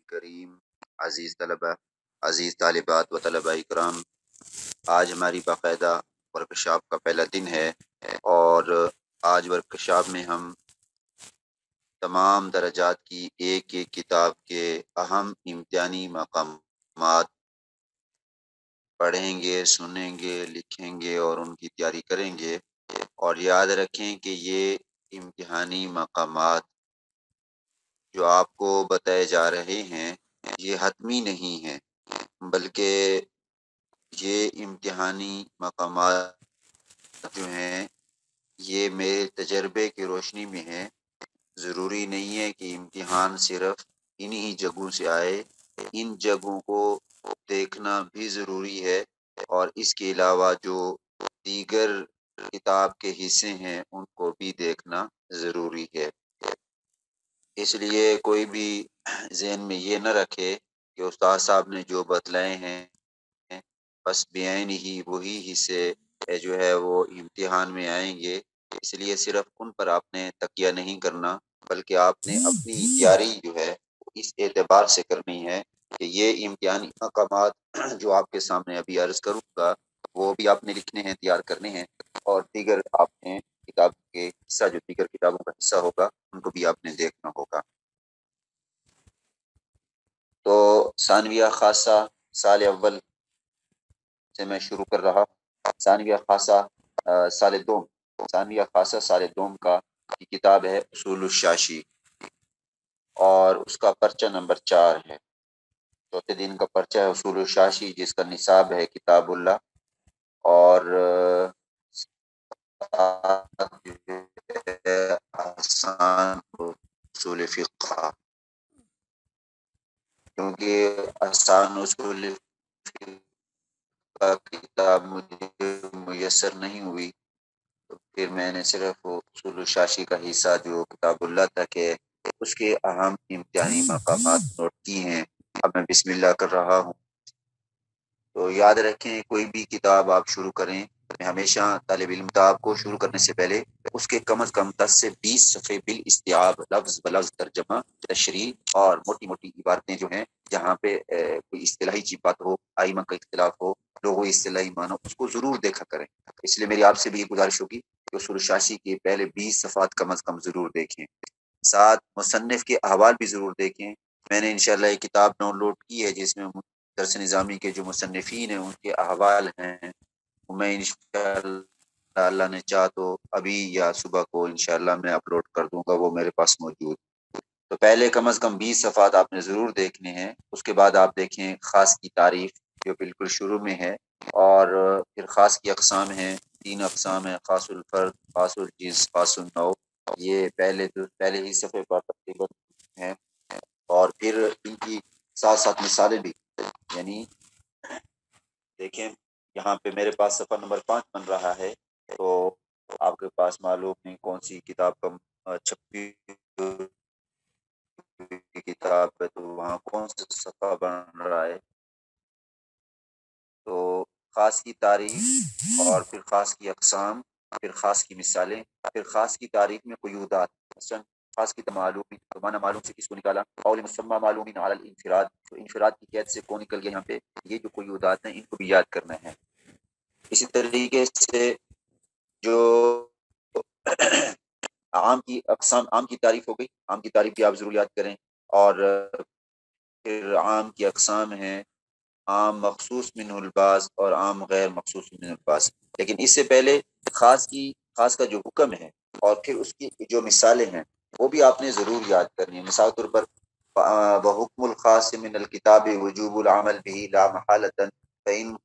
کریم، عزیز طلبہ، عزیز طالبات و طلبہ اکرام، آج ہماری باقاعدہ ورکشاپ کا پہلا دن ہے اور آج ورکشاپ میں ہم تمام درجات کی ایک ایک کتاب کے اہم امتحانی مقامات پڑھیں گے، سنیں گے، لکھیں گے اور ان کی تیاری کریں گے۔ اور یاد رکھیں کہ یہ امتحانی مقامات جو آپ کو بتائے جا رہے ہیں یہ حتمی نہیں ہیں، بلکہ یہ امتحانی مقامات جو ہیں یہ میرے تجربے کی روشنی میں ہیں۔ ضروری نہیں ہے کہ امتحان صرف انہی جگہوں سے آئے، ان جگہوں کو دیکھنا بھی ضروری ہے اور اس کے علاوہ جو دیگر کتاب کے حصے ہیں ان کو بھی دیکھنا ضروری ہے۔ اس لیے کوئی بھی ذہن میں یہ نہ رکھے کہ استاد صاحب نے جو بتلائے ہیں بس بعین ہی وہی حصے جو ہے وہ امتحان میں آئیں گے، اس لیے صرف ان پر آپ نے تکیہ نہیں کرنا، بلکہ آپ نے اپنی تیاری جو ہے اس اعتبار سے کرنی ہے کہ یہ امتحانی مقامات جو آپ کے سامنے ابھی عرض کروں گا وہ بھی آپ نے لکھنے ہیں، تیار کرنے ہیں، اور دیگر آپ نے کتاب کے حصہ جو دیگر کتابوں کا حصہ ہوگا ان کو بھی آپ نے دیکھنا ہوگا۔ تو ثانویہ خاصہ سال اول سے میں شروع کر رہا ہوں۔ ثانویہ خاصہ سال دوم کا کی کتاب ہے اصول الشاشی اور اس کا پرچہ نمبر 4 ہے۔ چوتھے دن کا پرچہ ہے اصول الشاشی جس کا نصاب ہے کتاب اللہ، اور آسان اصول فقہ، کیونکہ آسان اصول فقہ کتاب مجھے میسر نہیں ہوئی تو پھر میں نے صرف اصول الشاشی کا حصہ جو کتاب اللہ تک ہے اس کے اہم امتحانی مقامات نوٹ کی ہیں۔ اب میں بسم اللہ کر رہا ہوں۔ تو یاد رکھیں کوئی بھی کتاب آپ شروع کریں، میں ہمیشہ طالب علم کتاب کو شروع کرنے سے پہلے اس کے کم از کم 10 سے 20 صفحے بالاستیعاب لفظ بلفظ ترجمہ، تشریح اور موٹی موٹی عبارتیں جو ہیں جہاں پہ کوئی اصطلاحی چیز بات ہو، آئمہ کا اختلاف ہو، لغوی اصطلاحی معنی، اس کو ضرور دیکھا کریں۔ اس لیے میری آپ سے بھی یہ گزارش ہوگی کہ اصول الشاشی کے پہلے 20 صفحات کم از کم ضرور دیکھیں، ساتھ مصنف کے احوال بھی ضرور دیکھیں۔ میں نے انشاءاللہ یہ کتاب ڈاؤن لوڈ کی ہے جس میں درس نظامی کے جو مصنفین ہیں ان کے احوال ہیں، میں انشاءاللہ اللہ نے چاہ تو ابھی یا صبح کو انشاءاللہ میں اپلوڈ کر دوں گا، وہ میرے پاس موجود۔ تو پہلے کم از کم 20 صفحات آپ نے ضرور دیکھنے ہیں۔ اس کے بعد آپ دیکھیں خاص کی تعریف جو بالکل شروع میں ہے، اور پھر خاص کی اقسام ہیں، 3 اقسام ہیں، خاص الفرد، خاص الجنس، خاص النوع، یہ پہلے ہی صفحے پر تقریباً ہیں، اور پھر ان کی ساتھ ساتھ مثالیں بھی، یعنی دیکھیں یہاں پہ میرے پاس صفحہ نمبر 5 بن رہا ہے، تو آپ کے پاس معلوم نہیں کون سی کتاب کا چھپی کتاب ہے تو وہاں کون سا صفحہ بن رہا ہے۔ تو خاص کی تعریف اور پھر خاص کی اقسام، پھر خاص کی مثالیں، پھر خاص کی تعریف میں قیودات، مثلا خاص کی معلومی، معنی معلوم سے کس کو نکالا، قول مسمى معلوم علی الانفراد، تو انفراد کی قید سے کون نکل گیا یہاں پہ، یہ جو قیودات ہیں ان کو بھی یاد کرنا ہے۔ اسی طریقے سے جو عام کی اقسام، عام کی تعریف ہو گئی، عام کی تعریف بھی آپ ضرور یاد کریں، اور پھر عام کی اقسام ہیں عام مخصوص من الباس اور عام غیر مخصوص من الباس، لیکن اس سے پہلے خاص کا جو حکم ہے اور پھر اس کی جو مثالیں ہیں وہ بھی آپ نے ضرور یاد کرنی ہے۔ مثال طور پر وحکم الخاص من الکتاب وجوب العمل به لا محالۃ فإن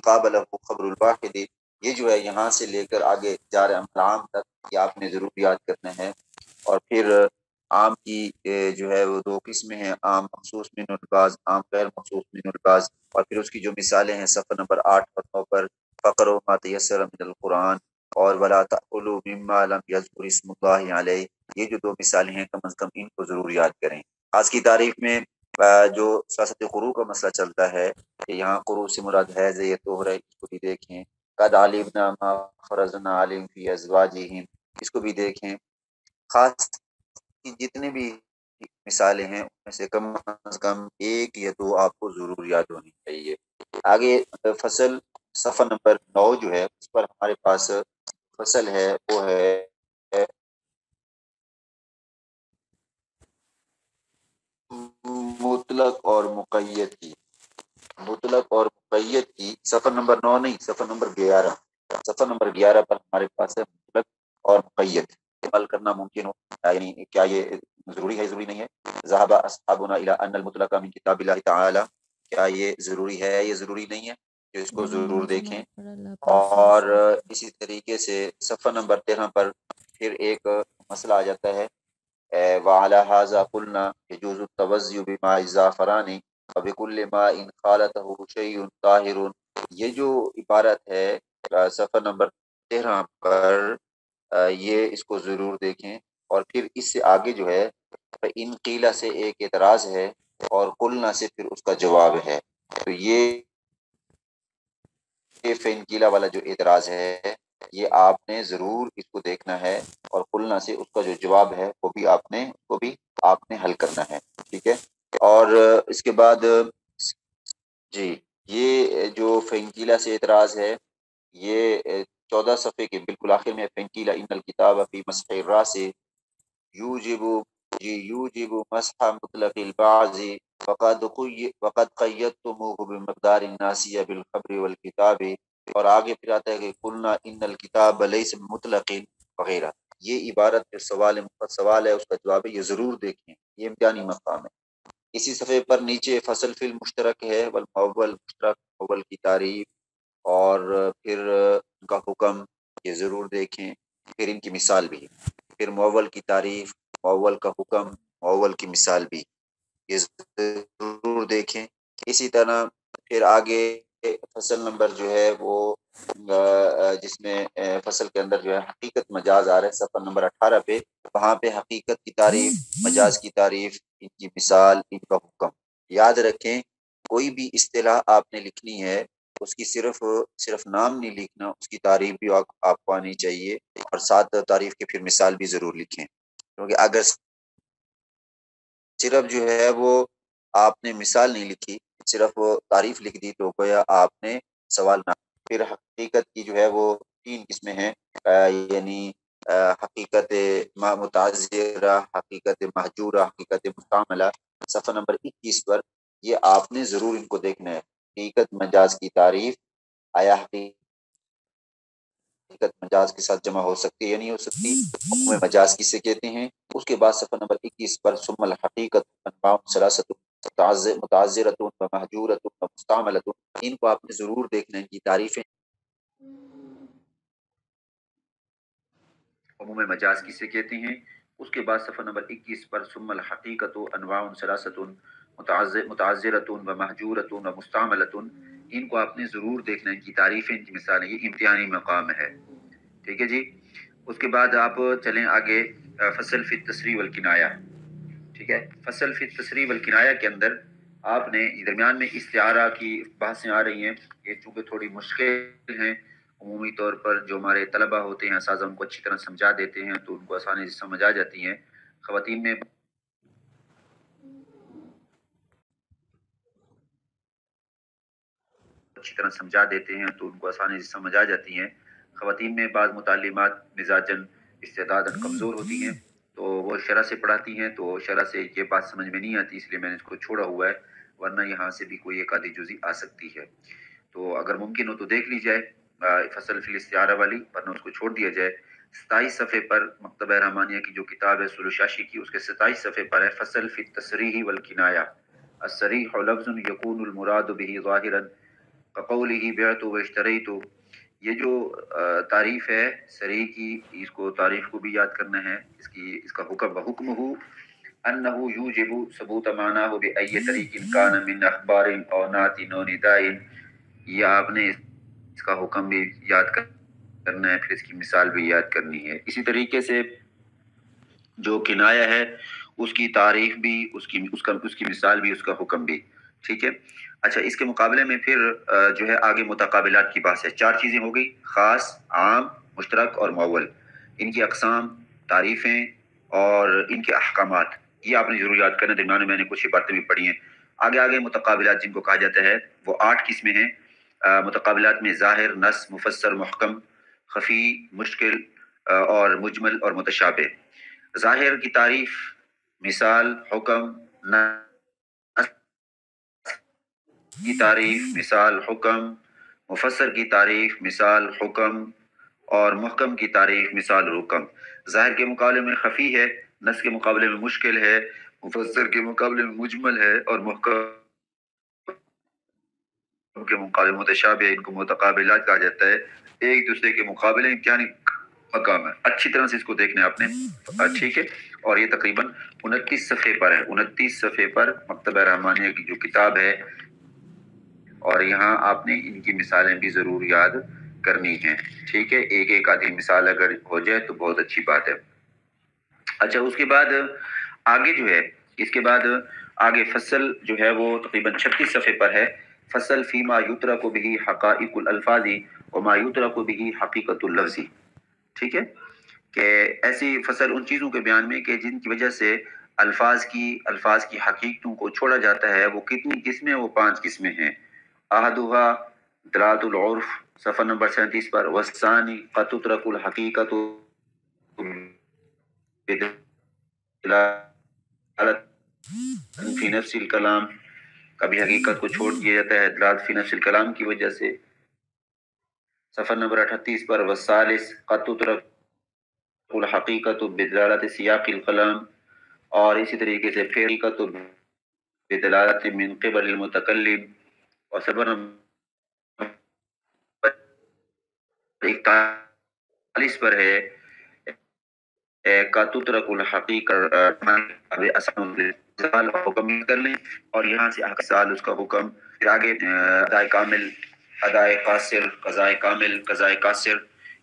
قابلہ خبر الواحد، یہ جو ہے یہاں سے لے کر آگے جا رہے عام تک یہ آپ نے ضرور یاد کرنا ہے۔ اور پھر عام کی جو ہے وہ 2 قسمیں ہیں، عام مخصوص من الباس، عام غیر مخصوص من الباس، اور پھر اس کی جو مثالیں ہیں صفحہ نمبر 8 اور 9 پر، فقروا ما تیسر من القرآن اور ولا تأکلوا مما لم یذکر اسم اللہ علیہ، یہ جو 2 مثالیں ہیں کم از کم ان کو ضرور یاد کریں۔ آج کی تاریخ میں جو سیاست قروء کا مسئلہ چلتا ہے کہ یہاں قروء سے مراد ہے یہ طہر ہے، اس کو بھی دیکھیں۔ قد علمنا ما فرضنا علیہم فی ازواجہم، اس کو بھی دیکھیں۔ خاص کی جتنے بھی مثالیں ہیں، ان میں سے کم از کم ایک یا دو آپ کو ضرور یاد ہونی چاہیے۔ آگے فصل صفحہ نمبر 9 جو ہے اس پر ہمارے پاس فصل ہے وہ ہے مطلق اور مقید کی۔ مطلق اور مقید کی صفحہ نمبر 9 نہیں، صفحہ نمبر 11، صفحہ نمبر 11 پر ہمارے پاس ہے مطلق اور مقید عمل کرنا ممکن ہو، یعنی کیا یہ ضروری ہے ضروری نہیں ہے؟ ذهب اصحابنا الى ان المطلق من کتاب اللہ تعالی، کیا یہ ضروری ہے یہ ضروری نہیں ہے؟ کہ اس کو ضرور دیکھیں۔ اور اسی طریقے سے صفحہ نمبر 13 پر پھر ایک مسئلہ آ جاتا ہے، وعلى هذا قلنا يجوز التوضؤ بماء الزعفران وبكل ماء خالطه شيء طاهر۔ یہ جو عبارت ہے صفحہ نمبر 13 پر، یہ اس کو ضرور دیکھیں۔ اور پھر اس سے آگے جو ہے ان قیلہ سے ایک اعتراض ہے اور قلنا سے پھر اس کا جواب ہے۔ تو یہ فین قیلہ والا جو اعتراض ہے یہ آپ نے ضرور اس کو دیکھنا ہے، اور قلنا سے اس کا جو جواب ہے وہ بھی آپ نے حل کرنا ہے، ٹھیک ہے۔ اور اس کے بعد جی یہ جو فینکیلا سے اعتراض ہے یہ 14 صفحے کے بالکل آخر میں، فینکیلا ان الکتاب فی مسح الراس یوجب مسح مطلق البعض وقد قیدتموه بمقدار ناسیہ بالخبر والکتاب۔ اور آگے پھر آتا ہے کہ قلنا ان الکتاب لیس مطلق وغیرہ۔ یہ عبارت جو سوال ہے اس کا جواب ہے، یہ ضرور دیکھیں، یہ امتحانی مقام ہے۔ اسی صفحے پر نیچے فصل فی المشترک ہے، والمؤول مشترک، مؤول کی تعریف اور پھر ان کا حکم، یہ ضرور دیکھیں، پھر ان کی مثال بھی، پھر مؤول کی تعریف، مؤول کا حکم، مؤول کی مثال بھی، یہ ضرور دیکھیں۔ اسی طرح پھر آگے فصل نمبر جو ہے وہ جس میں فصل کے اندر جو ہے حقیقت مجاز آ رہا ہے صفحہ نمبر 18 پہ، وہاں پہ حقیقت کی تعریف، مجاز کی تعریف، ان کی مثال، ان کا حکم۔ یاد رکھیں کوئی بھی اصطلاح آپ نے لکھنی ہے اس کی صرف نام نہیں لکھنا، اس کی تعریف بھی آپ کو آنی چاہیے، اور ساتھ تعریف کے پھر مثال بھی ضرور لکھیں، کیونکہ اگر صرف جو ہے وہ آپ نے مثال نہیں لکھی، صرف وہ تعریف لکھ دی، تو گویا آپ نے سوال نہ۔ پھر حقیقت کی جو ہے وہ 3 قسمیں ہیں، یعنی حقیقت متعذرہ، حقیقت محجورہ، حقیقت مستعملہ۔ صفحہ نمبر 21 پر یہ آپ نے ضرور ان کو دیکھنا ہے۔ حقیقت مجاز کی تعریف، آیا حقیقت مجاز کے ساتھ جمع ہو سکتی ہے یا نہیں ہو سکتی، حکم مجاز کسے کہتے ہیں۔ اس کے بعد صفحہ نمبر 21 پر ثم الحقیقت انواع ثلاثۃ متعذرۃ و محجورۃ و مستعملۃ، ان کو آپ نے ضرور دیکھنا ہے، ان کی تعریفیں، عموم مجاز کسے کہتے ہیں۔ اس کے بعد صفحہ نمبر 21 پر ثم الحقیقت انواع ثلاثۃ متعذرۃ و محجورۃ و مستعملۃ، ان کو آپ نے ضرور دیکھنا ہے، ان کی تعریفیں، ان کی مثالیں، یہ امتحانی مقام ہے، ٹھیک ہے جی۔ اس کے بعد آپ چلیں آگے فصل فی التصریح والکنایہ، ٹھیک ہے۔ فصل فی التصریح والکنایہ کے اندر آپ نے درمیان میں استعارہ کی بحثیں آ رہی ہیں، یہ چونکہ تھوڑی مشکل ہیں، عمومی طور پر جو ہمارے طلبہ ہوتے ہیں اساتذہ ان کو اچھی طرح سمجھا دیتے ہیں تو ان کو آسانی سے سمجھ آ جاتی ہیں۔ خواتین میں اچھی طرح سمجھا دیتے ہیں تو ان کو آسانی سے سمجھ آ جاتی ہیں۔ خواتین میں بعض متعلمات مزاجن استعدادن کمزور ہوتی ہیں تو وہ شرح سے پڑھاتی ہیں، تو شرح سے یہ بات سمجھ میں نہیں آتی، اس لیے میں نے اس کو چھوڑا ہوا ہے، ورنہ یہاں سے بھی کوئی ایک آدھی جزی آ سکتی ہے۔ تو اگر ممکن ہو تو دیکھ لی جائے فصل فی الاستعارہ والی، ورنہ اس کو چھوڑ دیا جائے۔ 27 صفحے پر مکتبہ رحمانیہ کی جو کتاب ہے سلوشاشی کی، اس کے 27 صفحے پر ہے فصل فی التصریح والکنایہ۔ الصریح لفظ یکون المراد به ظاہرا کقولہ بعت و اشتریت، یہ جو تعریف ہے صریح کی، اس کو تعریف کو بھی یاد کرنا ہے، اس کا حکم بحکمہ انہ یوجب ثبوت معناہ بأی طریق کان من اخبار او نعت او نداء، یہ آپ نے اس کا حکم بھی یاد کرنا ہے، پھر اس کی مثال بھی یاد کرنی ہے۔ اسی طریقے سے جو کنایہ ہے اس کی تعریف بھی، اس کی مثال بھی، اس کا حکم بھی، ٹھیک ہے۔ اچھا اس کے مقابلے میں پھر جو ہے آگے متقابلات کی بات ہے۔ 4 چیزیں ہو گئی، خاص، عام، مشترک اور مؤول، ان کی اقسام، تعریفیں اور ان کے احکامات۔ یہ آپ نے ضرور یاد کرنا، درمیان میں نے کچھ باتیں بھی پڑھی ہیں۔ آگے متقابلات جن کو کہا جاتا ہے وہ 8 قسمیں ہیں۔ متقابلات میں ظاہر، نص، مفسر، محکم، خفی، مشکل اور مجمل اور متشابہ۔ ظاہر کی تعریف، مثال، حکم، نص کی تعریف، مثال، حکم، مفسر کی تعریف، مثال، حکم اور محکم کی تعریف، مثال، حکم۔ ظاہر کے مقابلے میں خفی ہے، نص کے مقابلے میں مشکل ہے، مفسر کے مقابلے میں مجمل ہے اور محکم کے مقابلے متشابہ ہے۔ ان کو متقابلات کہا جاتا ہے، ایک دوسرے کے مقابلے امتحانی مقام ہے۔ اچھی طرح سے اس کو دیکھنا ہے آپ نے، ٹھیک ہے۔ اور یہ تقریباً 29 صفحے پر ہے، 29 صفحے پر مکتبہ رحمانیہ کی جو کتاب ہے، اور یہاں آپ نے ان کی مثالیں بھی ضرور یاد کرنی ہیں، ٹھیک ہے۔ ایک آدھی مثال اگر ہو جائے تو بہت اچھی بات ہے۔ اچھا، اس کے بعد آگے جو ہے، اس کے بعد آگے فصل جو ہے وہ تقریباً 36 صفحے پر ہے۔ فصل فیما یترک بہ حقائق الالفاظ وما یترک بہ حقیقت اللفظ، ٹھیک ہے، کہ ایسی فصل ان چیزوں کے بیان میں کہ جن کی وجہ سے الفاظ کی حقیقتوں کو چھوڑا جاتا ہے۔ وہ کتنی قسمیں؟ وہ 5 قسمیں ہیں۔ احدھا دلالۃ العرف، صفحہ نمبر 37 پر، والثانی قد تترک الحقیقت فی نفس الکلام، کبھی حقیقت کو چھوڑ دیا جاتا ہے دلالت فی نفس الکلام کی وجہ سے، صفحہ نمبر 38 پر، والثالث قد تترک الحقیقت بدلالت سیاق الکلام، اور اسی طریقے سے پھر حقیقت بدلالت من قبل المتکلم، اور صفحہ نمبر 41 پر ہے کا تترک الحقیقت حکم کر لیں، اور یہاں سے سال اس کا حکم، پھر آگے ادائے کامل، ادائے قاصر، قضائے کامل، قضائے قاصر،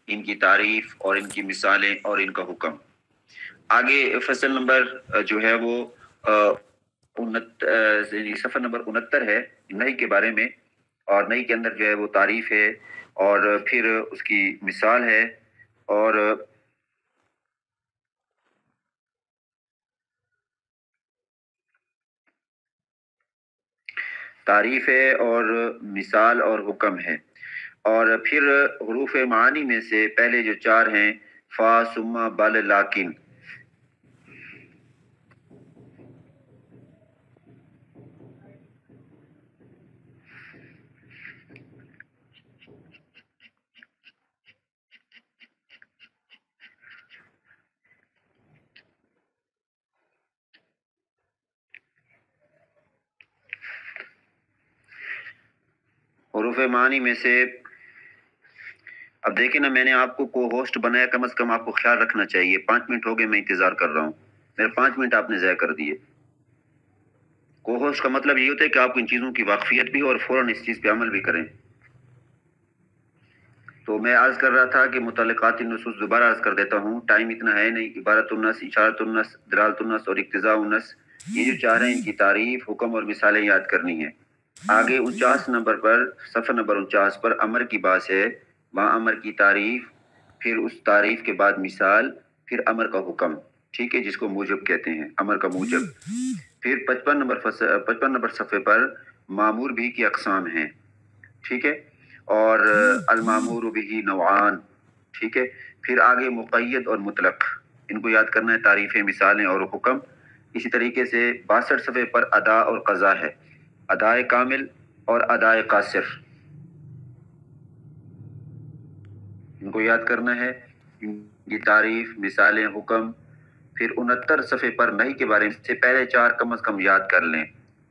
ان کی تعریف اور ان کی مثالیں اور ان کا حکم۔ آگے فصل نمبر جو ہے وہ صفحہ نمبر 69 ہے نئی کے بارے میں، اور نئی کے اندر جو ہے وہ تعریف ہے اور پھر اس کی مثال ہے، اور تعریف ہے اور مثال اور حکم ہے۔ اور پھر حروف معانی میں سے پہلے جو 4 ہیں، فا، ثم، بل، لیکن، حروف معنی میں سے، اب دیکھیں نا، میں نے آپ کو ہوسٹ بنایا، کم از کم آپ کو خیال رکھنا چاہیے۔ 5 منٹ ہو گئے میں انتظار کر رہا ہوں، میرے 5 منٹ آپ نے ضائع کر دیے۔ کو ہوسٹ کا مطلب یہ ہوتا ہے کہ آپ کو ان چیزوں کی واقفیت بھی اور فوراً اس چیز پہ عمل بھی کریں۔ تو میں عرض کر رہا تھا کہ متعلقات النصوص دوبارہ عرض کر دیتا ہوں، ٹائم اتنا ہے نہیں۔ عبارت النص، اشارت النص، دلالت النص اور اقتضاء النص، یہ جو 4 ہیں، ان کی تعریف، حکم اور مثالیں یاد کرنی ہیں۔ آگے 49 نمبر پر، صفحہ نمبر 49 پر امر کی بات ہے، وہاں امر کی تعریف، پھر اس تعریف کے بعد مثال، پھر امر کا حکم، ٹھیک ہے، جس کو موجب کہتے ہیں، امر کا موجب۔ پھر 55 نمبر صفحے پر معمور بھی کی اقسام ہیں، ٹھیک ہے، اور المامور بھی نوعان، ٹھیک ہے۔ پھر آگے مقید اور مطلق، ان کو یاد کرنا ہے، تعریفیں، مثالیں اور حکم۔ اسی طریقے سے 62 صفحے پر ادا اور قضا ہے، ادائے کامل اور ادائے قاصر، ان کو یاد کرنا ہے، ان کی تعریف، مثالیں، حکم۔ پھر 69 صفحے پر نہی کے بارے میں سے پہلے 4 کم از کم یاد کر لیں،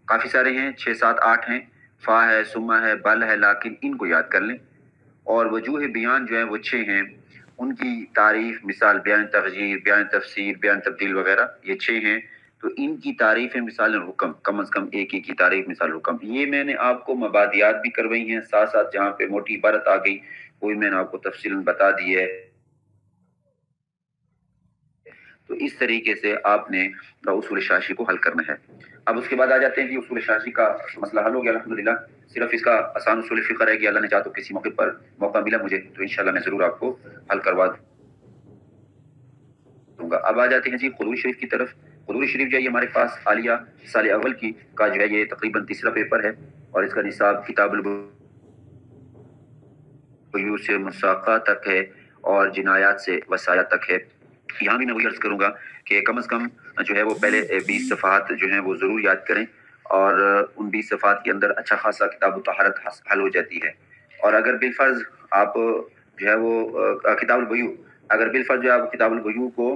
کافی سارے ہیں، 6، 7، 8 ہیں، فا ہے، سما ہے، بل ہے، لیکن، ان کو یاد کر لیں۔ اور وجوہ بیان جو ہیں وہ 6 ہیں، ان کی تعریف، مثال، بیان تغییر، بیان تفسیر، بیان تبدیل وغیرہ، یہ 6 ہیں۔ تو ان کی تعریف ہے، مثال اور حکم، کم از کم ایک کی تعریف، مثال، حکم۔ یہ میں نے آپ کو مبادیات بھی کروائی ہیں، ساتھ ساتھ جہاں پہ موٹی عبارت آ گئی وہی میں نے آپ کو تفصیل بتا دی ہے۔ تو اس طریقے سے آپ نے اصول شاشی کو حل کرنا ہے۔ اب اس کے بعد آ جاتے ہیں کہ اصول شاشی کا مسئلہ حل ہو گیا الحمدللہ، صرف اس کا آسان اصول فقہ رہ گیا۔ اللہ نے چاہا تو کسی موقع پر موقع ملا مجھے تو انشاءاللہ میں ضرور آپ کو حل کروا دوں گا۔ اب آ جاتے ہیں جی قرآن شریف کی طرف۔ قدوری شریف جو ہے یہ ہمارے پاس عالیہ سال اول کی کا جو ہے یہ تقریباً تیسرا پیپر ہے، اور اس کا نصاب کتاب البیوع سے مساقہ تک ہے اور جنایات سے وصایا تک ہے۔ یہاں بھی میں وہی عرض کروں گا کہ کم از کم جو ہے وہ پہلے 20 صفحات جو ہیں وہ ضرور یاد کریں، اور ان 20 صفحات کے اندر اچھا خاصا کتاب الطہارت حل ہو جاتی ہے۔ اور اگر بالفرض آپ جو ہے وہ کتاب البیوع، اگر بالفرض جو ہے آپ کتاب البیوع کو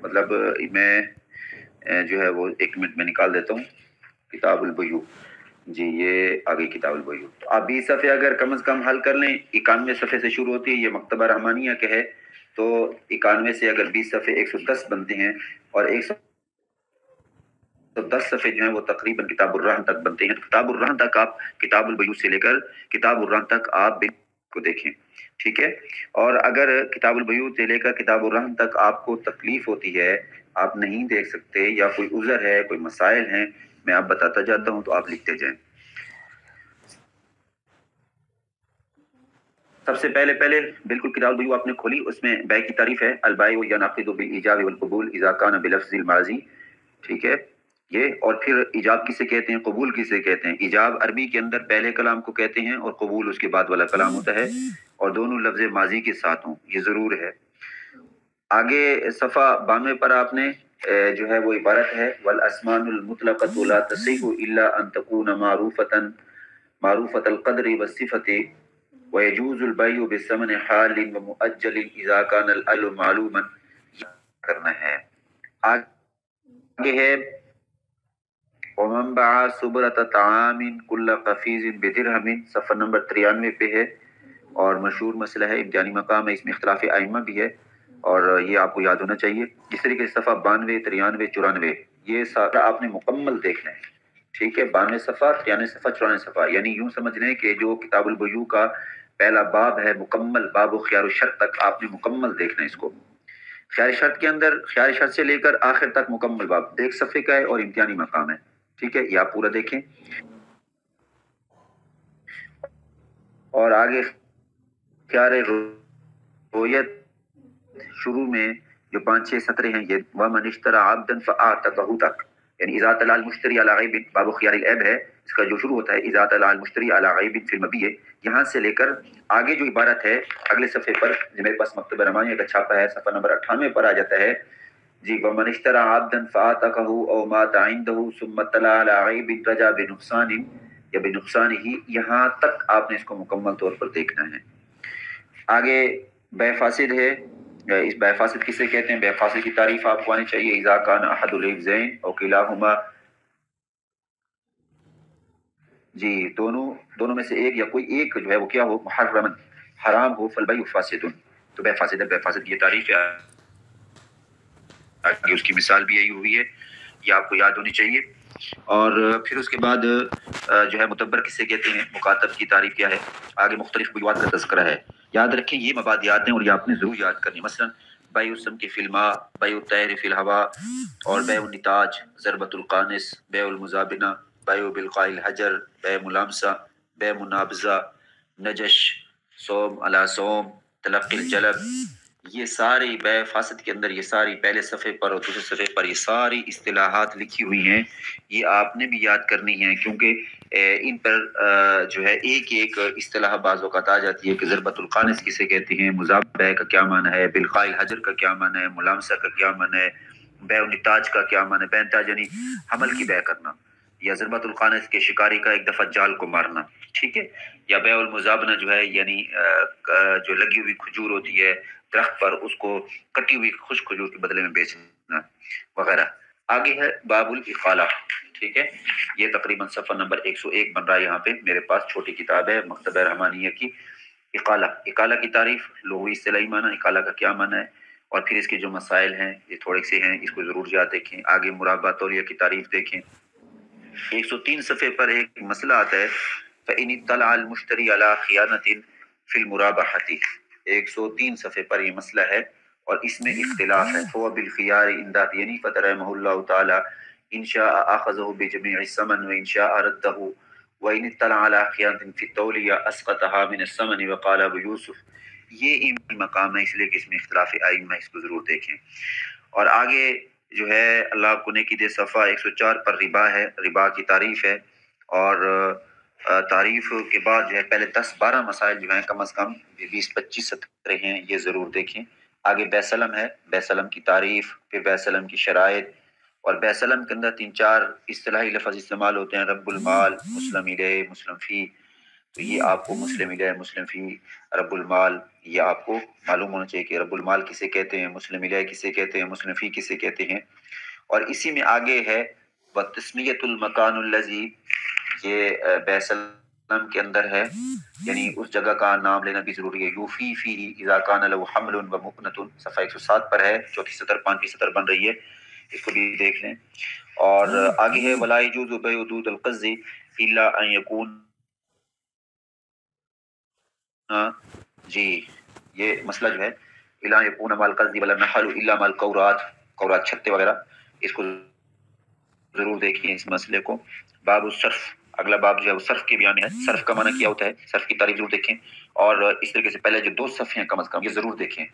مطلب میں جو ہے وہ 1 منٹ میں نکال دیتا ہوں، کتاب البیوع، جی یہ آگئی کتاب البیوع، تو آپ 20 صفحے اگر کم از کم حل کر لیں، 91 صفحے سے شروع ہوتی ہے، یہ مکتبہ رحمانیہ کے ہے، تو 91 سے اگر 20 صفحے 110 بنتے ہیں، اور 110 صفحے جو ہیں وہ تقریباً کتاب الرہن تک بنتے ہیں۔ کتاب الرہن تک آپ کتاب البیوع سے لے کر کتاب الرہن تک آپ کو دیکھیں، ٹھیک ہے۔ اور اگر کتاب البیوع سے لے کر کتاب الرہن تک آپ کو تکلیف ہوتی ہے، آپ نہیں دیکھ سکتے، یا کوئی عذر ہے، کوئی مسائل ہیں، میں آپ بتاتا جاتا ہوں تو آپ لکھتے جائیں۔ سب سے پہلے بالکل کتاب البیوع آپ نے کھولی، اس میں بیع کی تعریف ہے، البیع ینعقد بالایجاب والقبول اذا کان بلفظ الماضی، ٹھیک ہے یہ۔ اور پھر ایجاب کسے کہتے ہیں، قبول کسے کہتے ہیں؟ ایجاب عربی کے اندر پہلے کلام کو کہتے ہیں، اور قبول اس کے بعد والا کلام ہوتا ہے، اور دونوں لفظ ماضی کے ساتھ ہوں، یہ ضرور ہے۔ آگے صفحہ 92 پر آپ نے جو ہے وہ عبارت ہے والاسمان المطلقۃ لا تصح الا ان تكون معروفۃ القدر والصفۃ ويجوز البيع بالثمن حال ومؤجل اذا كان الاجل معلوما، کرنا ہے۔ آگے ہے ومن باع صبرۃ طعام كل قفیز بدرہم، صفحہ نمبر 93 پہ ہے، اور مشہور مسئلہ ہے، امتحانی مقام ہے، اس میں اختلاف ائمہ بھی ہے، اور یہ آپ کو یاد ہونا چاہیے۔ اس طریقے سے صفحہ 92، 93، 94 یہ سارا آپ نے مکمل دیکھنا ہے، ٹھیک ہے۔ 92 صفحہ، 93 صفحہ، 94 صفحہ، یعنی یوں سمجھ لیں کہ جو کتاب البیوع کا پہلا باب ہے مکمل، باب و خیار الشرط تک آپ نے مکمل دیکھنا ہے اس کو۔ خیار شرط کے اندر خیار شرط سے لے کر آخر تک مکمل باب 1 صفحے کا ہے، اور امتحانی مقام ہے، ٹھیک ہے، یہ آپ پورا دیکھیں۔ اور آگے خیار رویت شروع میں جو 5-6 سطریں ہیں، یہ وَمَنِ اشْتَرَى عَبْدًا فَأَعْتَقَهُ تک، یعنی اذا طلع المشتری علی غیب، باب خیار العیب ہے، اس کا جو شروع ہوتا ہے اذا طلع المشتری علی غیب فی المبیع، یہاں سے لے کر آگے جو عبارت ہے اگلے صفحے پر، جو میرے پاس مکتبہ رحمانیہ کا چھاپا ہے، صفحہ نمبر 98 پر آ جاتا ہے جی، وَمَنِ اشْتَرَى عَبْدًا فَأَعْتَقَهُ أَوْ مَاتَ عِنْدَهُ ثُمَّ اطَّلَعَ عَلَى عَيْبٍ رَجَا بِنُقْصَانٍ یا بِنُقْصَانِهِ، یہاں تک آپ نے اس کو مکمل طور پر دیکھنا ہے۔ آگے بیع فاسد ہے، اس بیع فاسد کسے کہتے ہیں؟ بیع فاسد کی تعریف آپ کو آنی چاہیے، اذا کان احد الحفظین او کلاہما، جی دونوں میں سے ایک یا کوئی ایک جو ہے وہ کیا ہو، محرما حرام ہو، فالبیع فاسد، تو بیع فاسد ہے۔ بیع فاسد کی یہ تعریف ہے، آگے اس کی مثال بھی یہی ہوئی ہے، یہ آپ کو یاد ہونی چاہیے۔ اور پھر اس کے بعد جو ہے متبر کسے کہتے ہیں، مکاتب کی تعریف کیا ہے، آگے مختلف بیوات کا تذکرہ ہے۔ یاد رکھیں یہ مباد یاد ہیں، اور یہ آپ نے ضرور یاد کرنی، مثلا بیع السمک فی الماء، بیع الطیر فی الہوا، اور بیع النتاج، ضربۃ القانص، بیع المزابنہ، بیع بالقاء الحجر، بیع ملامسہ، بیع منابذہ، نجش، صوم علی صوم، تلقی الجلب، یہ ساری بیع فاسد کے اندر یہ ساری پہلے صفحے پر اور دوسرے صفحے پر یہ ساری اصطلاحات لکھی ہوئی ہیں، یہ آپ نے بھی یاد کرنی ہے، کیونکہ ان پر جو ہے ایک ایک اصطلاح بعض اوقات آ جاتی ہے کہ ضربۃ القانص کسے کہتے ہیں، مذاب بیع کا کیا معنی ہے، بالقاء الحجر کا کیا معنی ہے، ملامسہ کا کیا معنی ہے، بیع النتاج کا کیا معنی ہے، بیع النتاج یعنی حمل کی بیع کرنا، یا ضربۃ القانص کے شکاری کا ایک دفعہ جال کو مارنا، ٹھیک ہے، یا بیع المزابنہ جو ہے یعنی جو لگی ہوئی کھجور ہوتی ہے درخت پر، اس کو کٹی ہوئی خشک کھجور کے بدلے میں بیچنا وغیرہ۔ آگے ہے باب الاقالہ، ٹھیک ہے، یہ تقریباً صفحہ نمبر 101 بن رہا ہے، یہاں پہ میرے پاس چھوٹی کتاب ہے مکتبہ رحمانیہ کی۔ اقالہ کی تعریف، لغوی اصطلاحی معنی، اقالہ کا کیا معنی ہے، اور پھر اس کے جو مسائل ہیں یہ تھوڑے سے ہیں، اس کو ضرور یاد دیکھیں۔ آگے مرابہ تولیہ کی تعریف دیکھیں، 103 صفحے پر ایک مسئلہ آتا ہے فَإِنِ اطَّلَعَ الْمُشْتَرِي عَلَى خِيَانَةٍ فِي الْمُرَابَحَةِ، 103 صفحے پر یہ مسئلہ ہے، اور اس میں اختلاف ہے۔ فَهُوَ بِالْخِيَارِ عِنْدَ أَبِي حَنِيفَةَ رَحِمَهُ اللَّهُ تَعَالَى إِنْ شَاءَ أَخَذَهُ بِجَمِيعِ الثَّمَنِ وَإِنْ شَاءَ رَدَّهُ وَإِنِ اطَّلَعَ عَلَى خِيَانَةٍ فِي التَّوْلِيَةِ أَسْقَطَهَا مِنَ الثَّمَنِ وَقَالَ أبو یوسف، یہ مقام ہے، اس لیے کہ اس میں اختلاف ائمہ ہے، اس کو ضرور دیکھیں۔ اور آگے جو ہے اللہ آپ کو نیکی دے، صفحہ 104 پر ربا ہے، ربا کی تعریف ہے، اور تعریف کے بعد جو ہے پہلے 10-12 مسائل جو ہیں کم از کم 20-25 سطریں ہیں، یہ ضرور دیکھیں۔ آگے بے سلم ہے، بے سلم کی تعریف، پھر بے سلم کی شرائط، اور بے سلم کے اندر 3-4 اصطلاحی لفظ استعمال ہوتے ہیں، رب المال، مسلم الیہ، مسلم فی، تو یہ آپ کو مسلم الیہ، مسلم فی، رب المال، یہ آپ کو معلوم ہونا چاہیے کہ رب المال کسے کہتے ہیں، مسلم الیہ کسے کہتے ہیں، مسلم فی کسے کہتے ہیں۔ اور اسی میں آگے ہے وَتَسْمِيَةُ الْمَكَانُ الَّذِي، یہ بے سلم کے اندر ہے، یعنی اس جگہ کا نام لینا بھی ضروری ہے۔ یوفی فیہ اذا کان لہ حمل ومکنۃ، صفحہ 107 پر ہے، چوتھی سطر 5ویں سطر بن رہی ہے، اس کو بھی دیکھ لیں۔ اور آگے ہے ولا يجوز بيع دود القز الا ان يكون، جی یہ مسئلہ جو ہے الا يكون مال القز ولا النحل الا مال القورات، قورات چھتے وغیرہ، اس کو ضرور دیکھیں اس مسئلے کو۔ باب الصرف، اگلا باب جو ہے وہ صرف کے بیان ہے، صرف کا معنی کیا ہوتا ہے، صرف کی تعریف ضرور دیکھیں، اور اس طریقے سے پہلے جو 2 صف ہیں کم از کم یہ ضرور دیکھیں،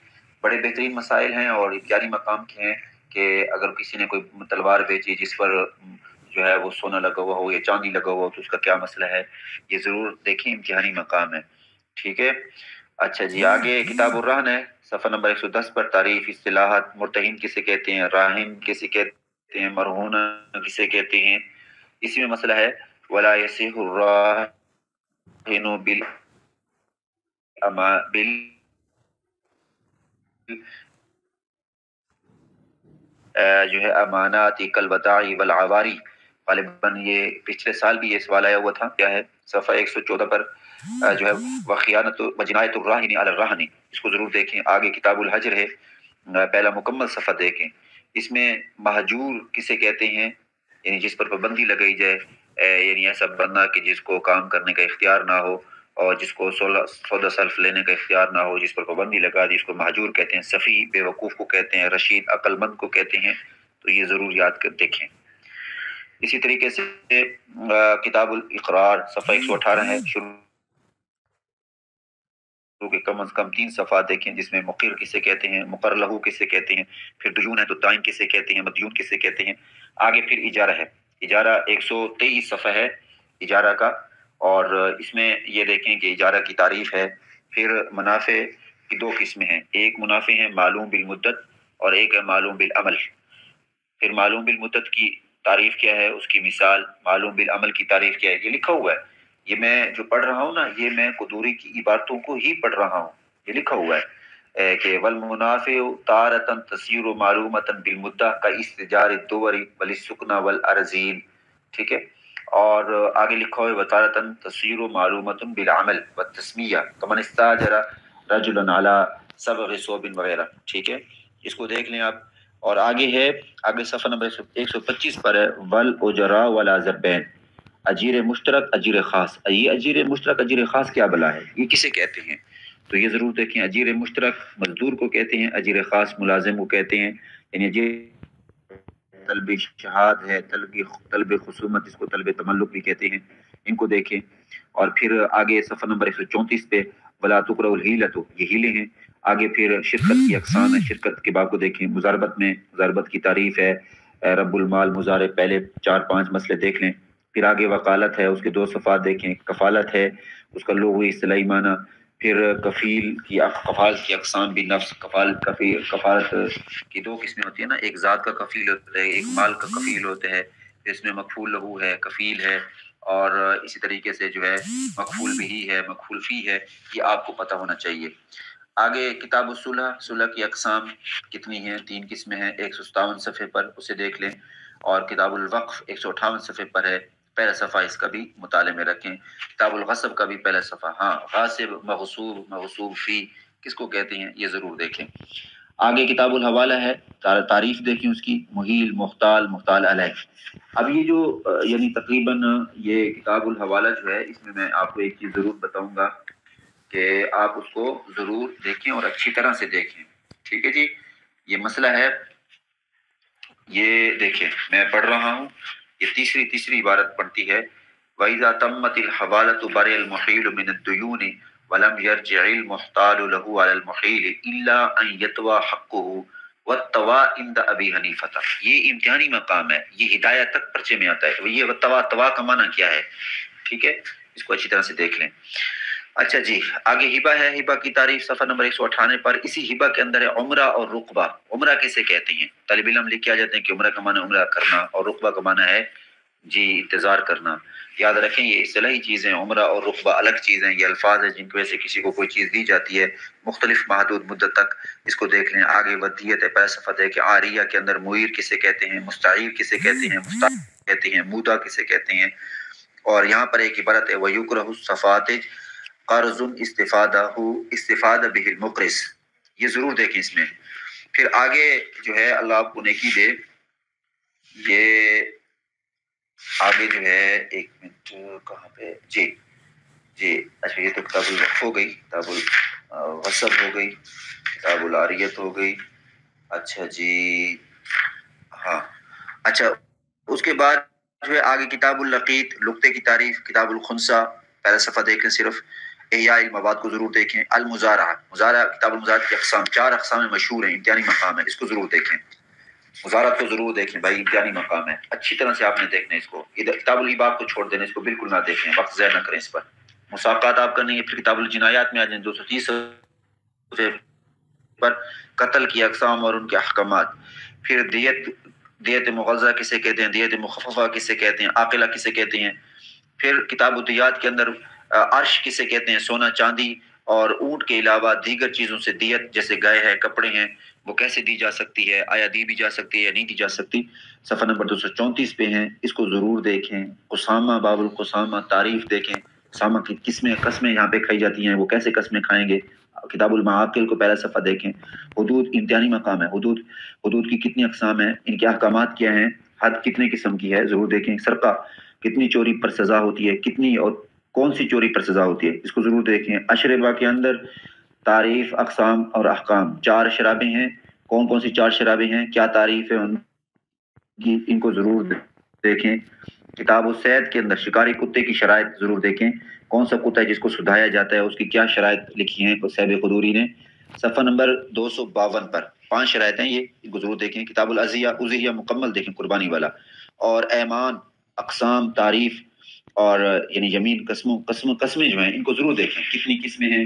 بڑے بہترین مسائل ہیں اور اختیاری مقام کے ہیں کہ اگر کسی نے کوئی تلوار بیچی جس پر جو ہے وہ سونا لگا ہوا ہو یا چاندی لگا ہوا ہو تو اس کا کیا مسئلہ ہے، یہ ضرور دیکھیں، امتحانی مقام ہے، ٹھیک ہے۔ اچھا جی، آگے کتاب الرہن ہے، صفحہ نمبر 110 پر، تعریف، اصطلاحات، مرتہن کسے کہتے ہیں، راہن کسے کہتے ہیں، مرہون کسے کہتے ہیں، اسی میں مسئلہ ہے ولا يصح الراہن جو ہے امانات کالوداع والعواری، غالباً یہ پچھلے سال بھی یہ سوال آیا ہوا تھا، کیا ہے صفحہ 114 پر جو ہے وخیانت وجنایت الراہن علی الرہن، اس کو ضرور دیکھیں۔ آگے کتاب الحجر ہے، پہلا مکمل صفحہ دیکھیں، اس میں مہجور کسے کہتے ہیں، یعنی جس پر پابندی لگائی جائے، یعنی ایسا بندہ کہ جس کو کام کرنے کا اختیار نہ ہو اور جس کو سودا سلف لینے کا اختیار نہ ہو، جس پر پابندی لگا دی، اس کو مہجور کہتے ہیں۔ صفی بے وقوف کو کہتے ہیں، رشید عقل مند کو کہتے ہیں، تو یہ ضرور یاد کر دیکھیں۔ اسی طریقے سے کتاب الاقرار صفحہ 118 ہے، شروع کے کم از کم 3 صفحات دیکھیں، جس میں مقر کسے کہتے ہیں، مقر لہو کسے کہتے ہیں، پھر دیون ہے تو دائن کسے کہتے ہیں، مدیون کسے کہتے ہیں۔ آگے پھر اجارہ ہے، اجارہ 123 صفحہ ہے اجارہ کا، اور اس میں یہ دیکھیں کہ اجارہ کی تعریف ہے۔ پھر منافع کی 2 قسمیں ہیں، ایک منافع ہے معلوم بالمدت اور ایک ہے معلوم بالعمل۔ پھر معلوم بالمدت کی تعریف کیا ہے، اس کی مثال، معلوم بالعمل کی تعریف کیا ہے، یہ لکھا ہوا ہے، یہ میں جو پڑھ رہا ہوں نا، یہ میں قدوری کی عبارتوں کو ہی پڑھ رہا ہوں، یہ لکھا ہوا ہے کہ والمنافع تارۃ تصیر معلومۃ بالمدہ کا استجار الدور وللسکن والارضین، ٹھیک ہے۔ اور آگے لکھا ہوا ہے وتارۃ تصیر معلومۃ بالعمل والتسمیہ کمن استاجر رجلا علی صبغ ثوب وغیرہ، ٹھیک ہے، اس کو دیکھ لیں آپ۔ اور آگے ہے، آگے صفحہ نمبر 125 پر ہے والاجراء والعزبین، اجیر مشترک اجیر خاص، یہ اجیر مشترک اجیر خاص کیا بلا ہے، یہ کسے کہتے ہیں، تو یہ ضرور دیکھیں۔ اجیر مشترک مزدور کو کہتے ہیں، اجیر خاص ملازم کو کہتے ہیں، یعنی اجیر طلب شہاد ہے، طلب خصومت، اس کو طلب تملک بھی کہتے ہیں، ان کو دیکھیں۔ اور پھر آگے صفحہ نمبر 134 پہ ولا تقرأ الحیلۃ، یہ ہیلے ہیں۔ آگے پھر شرکت کی اقسام ہے، شرکت کے باب کو دیکھیں۔ مضاربت میں مضاربت کی تعریف ہے، رب المال، مضارع، پہلے 4-5 مسئلے دیکھ لیں۔ پھر آگے وکالت ہے، اس کے 2 صفحات دیکھیں۔ کفالت ہے، اس کا لغوی اصطلاحی معنی۔ پھر کفیل کی کفالت کی اقسام بھی، نفس کفالت کی 2 قسمیں ہوتی ہیں نا، ایک ذات کا کفیل ہوتا ہے، ایک مال کا کفیل ہوتا ہے، اس میں مکفول لہو ہے، کفیل ہے، اور اسی طریقے سے جو ہے مکفول بھی ہے، مکفول فی ہے، یہ آپ کو پتہ ہونا چاہیے۔ آگے کتاب الصلح، صلح کی اقسام کتنی ہیں، 3 قسمیں ہیں، 157 صفحے پر، اسے دیکھ لیں۔ اور کتاب الوقف 158 صفحے پر ہے، پہلا صفحہ اس کا بھی مطالعے میں رکھیں۔ کتاب الغصب کا بھی پہلا صفحہ، ہاں غاصب، مغصوب، مغصوب فی کس کو کہتے ہیں، یہ ضرور دیکھیں۔ آگے کتاب الحوالہ ہے، تعریف دیکھیں اس کی، محیل، محتال، محتال علیہ۔ اب یہ جو یعنی تقریباً یہ کتاب الحوالہ جو ہے، اس میں میں آپ کو ایک چیز ضرور بتاؤں گا کہ آپ اس کو ضرور دیکھیں اور اچھی طرح سے دیکھیں، ٹھیک ہے جی۔ یہ مسئلہ ہے، یہ دیکھیں میں پڑھ رہا ہوں، یہ تیسری عبارت پڑھتی ہے وَإِذَا تَمَّتِ الْحَوَالَةُ بَرِئَ الْمُحِيلُ مِنَ الدُّيُونِ وَلَمْ يَرْجِعِ الْمُحْتَالُ لَهُ عَلَى الْمُحِيلِ إِلَّا أَنْ يَطْوَى حَقُّهُ والتوا عند ابی حنیفہ، یہ امتحانی مقام ہے، یہ ہدایت تک پرچے میں آتا ہے. تو یہ توا کا معنی کیا ہے؟ ٹھیک ہے، اس کو اچھی طرح سے دیکھ لیں. اچھا جی، آگے ہبہ ہے. ہبہ کی تعریف صفحہ نمبر 198 پر. اسی ہبہ کے اندر ہے عمرہ اور رقبہ. عمرہ کیسے کہتے ہیں؟ طالب علم لکھ کے آ جاتے ہیں کہ عمرہ کا معنی عمرہ کرنا اور رقبہ کا معنی ہے جی انتظار کرنا. یاد رکھیں یہ اصطلاحی چیزیں، عمرہ اور رقبہ الگ چیزیں، یہ الفاظ ہیں جن کی وجہ سے کسی کو کوئی چیز دی جاتی ہے مختلف محدود مدت تک. اس کو دیکھ لیں. آگے ودیت ہے، پہلا صفحہ ہے کہ عاریہ کے اندر معیر کسے کہتے ہیں، مستعیر کسے کہتے ہیں، مستعیر کہتے ہیں، مودا کسے کہتے ہیں. اور یہاں پر ایک عبارت ہے وَيُكْرَهُ الصَّفَاتِجْ قرض استفادہ به المقرض. یہ ضرور دیکھیں اس میں. پھر آگے جو ہے اللہ آپ کو نیکی دے، یہ آگے جو ہے ایک منٹ کہاں پہ جی اچھا یہ تو کتاب الوقف ہو گئی، کتاب الغصب ہو گئی، کتاب العاریت ہو گئی. اچھا جی ہاں اچھا اس کے بعد جو ہے آگے کتاب اللقیط، لقطے کی تعریف. کتاب الخنسہ پہلا صفحہ دیکھیں صرف. احیاء المواد کو ضرور دیکھیں. المزارعہ، کتاب المزارعہ کی اقسام، 4 اقسام مشہور ہیں، امتحانی مقام ہے، اس کو ضرور دیکھیں. مزارعت کو ضرور دیکھیں بھائی، امتحانی مقام ہے، اچھی طرح سے آپ نے دیکھنا ہے اس کو. کتاب الحباب کو چھوڑ دینا، اس کو بالکل نہ دیکھیں، وقت ضائع نہ کریں اس پر. مساقات آپ کرنی ہے. پھر کتاب الجنایات میں آ جائیں 230 پر قتل کی اقسام اور ان کے احکامات. پھر دیت مغلظہ کسے کہتے ہیں، دیت مخففہ کسے کہتے ہیں، عاقلہ کسے کہتے ہیں. پھر کتاب الدیات کے اندر عرش کسے کہتے ہیں، سونا چاندی اور اونٹ کے علاوہ دیگر چیزوں سے دیت، جیسے گائے ہے، کپڑے ہیں، وہ کیسے دی جا سکتی ہے، آیا دی بھی جا سکتی ہے یا نہیں دی جا سکتی. صفحہ نمبر 234 پہ ہیں، اس کو ضرور دیکھیں. قسامہ، باب القسامہ، تعریف دیکھیں. قسامہ کی قسمیں یہاں پہ کھائی جاتی ہیں، وہ کیسے قسمیں کھائیں گے. کتاب المعاقل کو پہلا صفحہ دیکھیں. حدود امتحانی مقام ہے. حدود کی کتنی اقسام ہیں، ان کے احکامات کیا ہیں، حد کتنے قسم کی ہے، ضرور دیکھیں. سرقہ، کتنی چوری پر سزا ہوتی ہے، کتنی اور کون سی چوری پر سزا ہوتی ہے، اس کو ضرور دیکھیں. اشربہ کے اندر تعریف، اقسام اور احکام. 4 شرابیں ہیں، کون سی 4 شرابیں ہیں، کیا تعریف ہے ان کی، ان کو ضرور دیکھیں. کتاب الصید کے اندر شکاری کتے کی شرائط ضرور دیکھیں. کون سا کتا ہے جس کو سدھایا جاتا ہے، اس کی کیا شرائط لکھی ہیں صاحب قدوری نے. صفحہ نمبر 252 پر 5 شرائط ہیں، یہ ان کو ضرور دیکھیں. کتاب الازیہ مکمل دیکھیں، قربانی والا. اور ایمان، اقسام، تعریف اور یعنی یمین، قسمیں جو ہیں ان کو ضرور دیکھیں. کتنی قسمیں ہیں،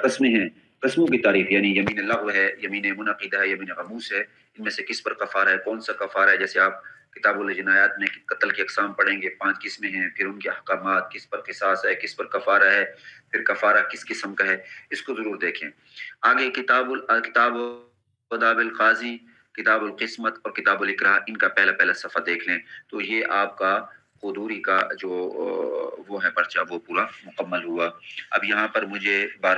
قسمیں ہیں، قسموں کی تعریف، یعنی یمین لغو ہے، یمین منعقدہ ہے، یمین غموس ہے، ان میں سے کس پر کفارہ ہے، کون سا کفارہ ہے. جیسے آپ کتاب الجنایات میں قتل کی اقسام پڑھیں گے، 5 قسمیں ہیں، پھر ان کے احکامات، کس پر قصاص ہے، کس پر کفارہ ہے، پھر کفارہ کس قسم کا ہے، اس کو ضرور دیکھیں. آگے کتاب آداب القاضی، کتاب القسمت اور کتاب الاکراہ، ان کا پہلا صفحہ دیکھ لیں. تو یہ آپ کا قدوری کا جو وہ ہے پرچہ، وہ پورا مکمل ہوا. اب یہاں پر مجھے بار